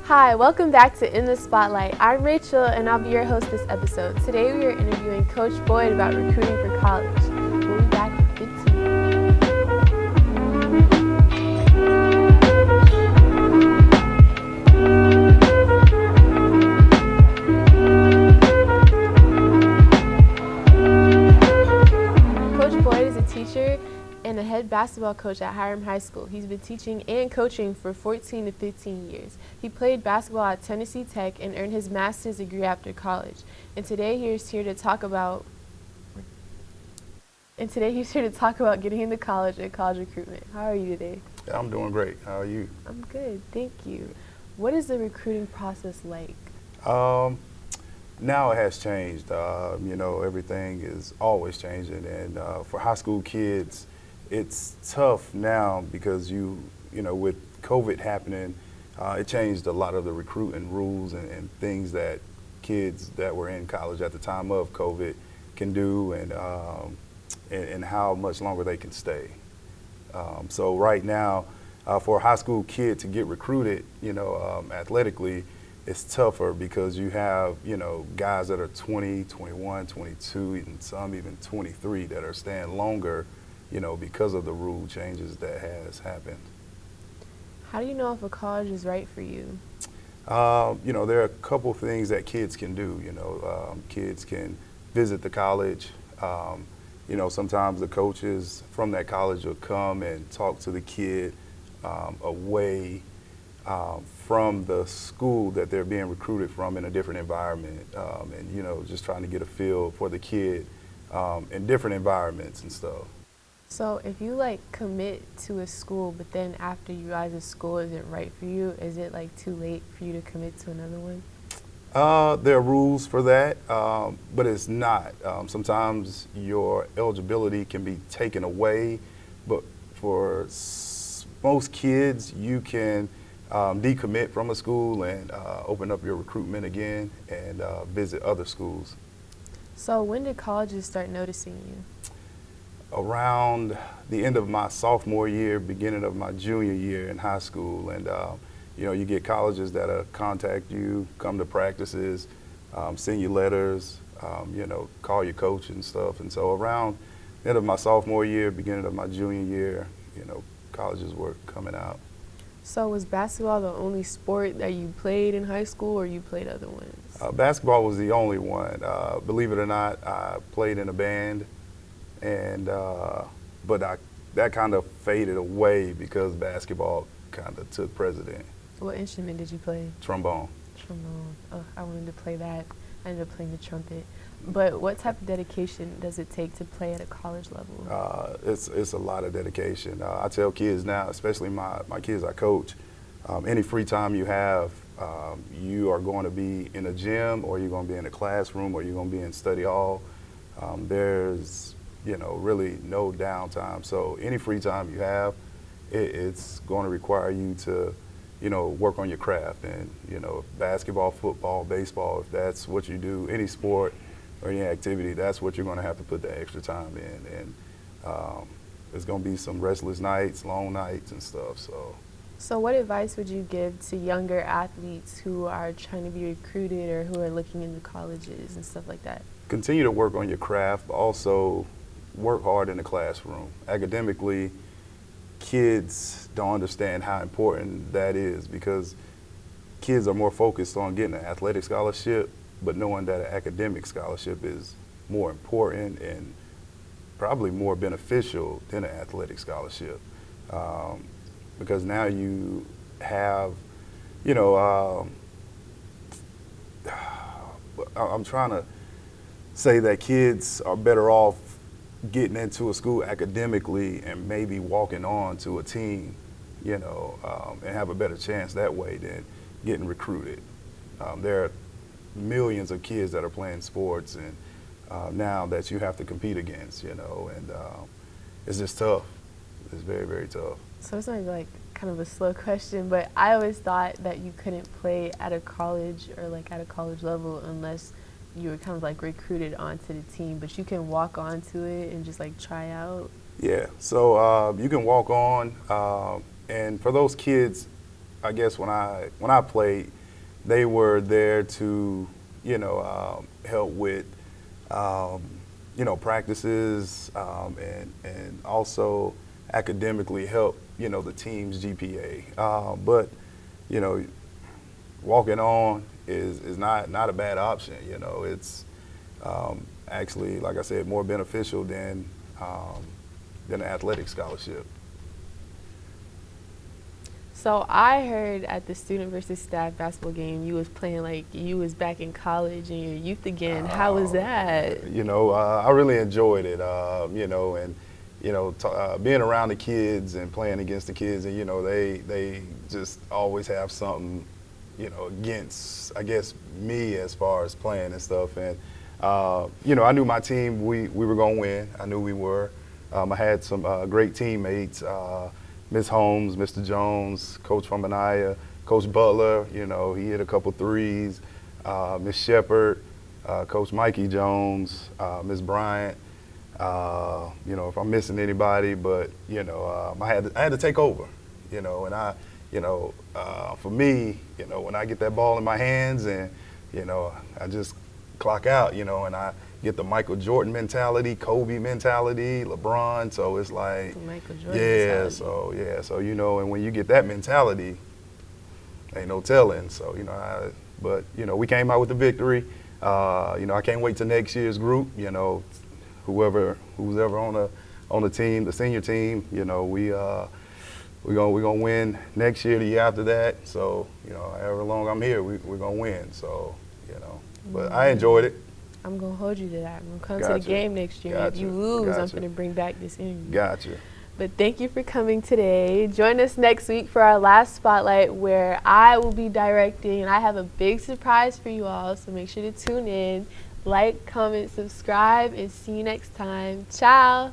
Hi, welcome back to In the Spotlight. I'm Rachel and I'll be your host this episode. Today we are interviewing Coach Boyd about recruiting for college. We'll be back in 15. Coach Boyd is a teacher and a head basketball coach at Hiram High School. He's been teaching and coaching for 14 to 15 years. He played basketball at Tennessee Tech and earned his master's degree after college. And today he's here to talk about getting into college and college recruitment. How are you today? I'm doing great. How are you? I'm good, thank you. What is the recruiting process like? Now it has changed. Everything is always changing, and for high school kids, it's tough now because with COVID happening, it changed a lot of the recruiting rules and things that kids that were in college at the time of COVID can do, and how much longer they can stay. So right now, for a high school kid to get recruited, athletically, it's tougher because you have, guys that are 20, 21, 22, and some even 23 that are staying longer, because of the rule changes that has happened. How do you know if a college is right for you? There are a couple things that kids can do. Kids can visit the college. Sometimes the coaches from that college will come and talk to the kid away from the school that they're being recruited from in a different environment, and just trying to get a feel for the kid in different environments and stuff. So if you commit to a school, but then after you realize the school isn't right for you, is it too late for you to commit to another one? There are rules for that, but it's not. Sometimes your eligibility can be taken away, but for most kids, you can decommit from a school and open up your recruitment again and visit other schools. So when did colleges start noticing you? Around the end of my sophomore year, beginning of my junior year in high school, and you get colleges that contact you, come to practices, send you letters, call your coach and stuff. And so around the end of my sophomore year, beginning of my junior year, colleges were coming out. So was basketball the only sport that you played in high school, or you played other ones? Basketball was the only one. Believe it or not, I played in a band, and that kind of faded away because basketball kind of took precedent. What instrument did you play? Trombone. Trombone. Oh, I wanted to play that. I ended up playing the trumpet. But what type of dedication does it take to play at a college level? It's a lot of dedication. I tell kids now, especially my kids I coach, any free time you have, you are going to be in a gym, or you're going to be in a classroom, or you're going to be in study hall. There's really no downtime. So any free time you have, it's going to require you to work on your craft. And basketball, football, baseball, if that's what you do, any sport or any activity, that's what you're going to have to put that extra time in. And there's going to be some restless nights, long nights and stuff. So what advice would you give to younger athletes who are trying to be recruited or who are looking into colleges and stuff like that? Continue to work on your craft, but also work hard in the classroom. Academically, kids don't understand how important that is, because kids are more focused on getting an athletic scholarship, but knowing that an academic scholarship is more important and probably more beneficial than an athletic scholarship. Because now you have, I'm trying to say that kids are better off getting into a school academically and maybe walking on to a team, and have a better chance that way than getting recruited. There are millions of kids that are playing sports, and now that you have to compete against, and it's just tough. It's very, very tough. So this might be kind of a slow question, but I always thought that you couldn't play at a college or at a college level unless you were kind of recruited onto the team, but you can walk onto it and just try out. Yeah, so you can walk on, and for those kids, I guess when I played, they were there to, help with, practices, and also academically help, the team's GPA. But, you know, walking on is not a bad option. It's actually, like I said, more beneficial than an athletic scholarship. So I heard at the student versus staff basketball game you was playing like you was back in college in your youth again. How was that? I really enjoyed it. And being around the kids and playing against the kids, and they just always have something, against, I guess, me as far as playing and stuff. And I knew my team, we were gonna win. I knew we were. I had some great teammates. Ms. Holmes, Mr. Jones, Coach from Anaya, Coach Butler, he hit a couple threes, Ms. Shepard, Coach Mikey Jones, Ms. Bryant, if I'm missing anybody, but, I had to take over, and for me, when I get that ball in my hands and, I just clock out, and I get the Michael Jordan mentality, Kobe mentality, LeBron. So it's like, Michael Jordan mentality. So and when you get that mentality, ain't no telling. So we came out with the victory. I can't wait till next year's group. Who's ever on the team, the senior team. We're gonna win next year, the year after that. So however long I'm here, we're gonna win. So but I enjoyed it. I'm going to hold you to that. I'm going to come to the game next year. If you lose, I'm going to bring back this interview. Gotcha. But thank you for coming today. Join us next week for our last spotlight where I will be directing, and I have a big surprise for you all, so make sure to tune in, like, comment, subscribe, and see you next time. Ciao.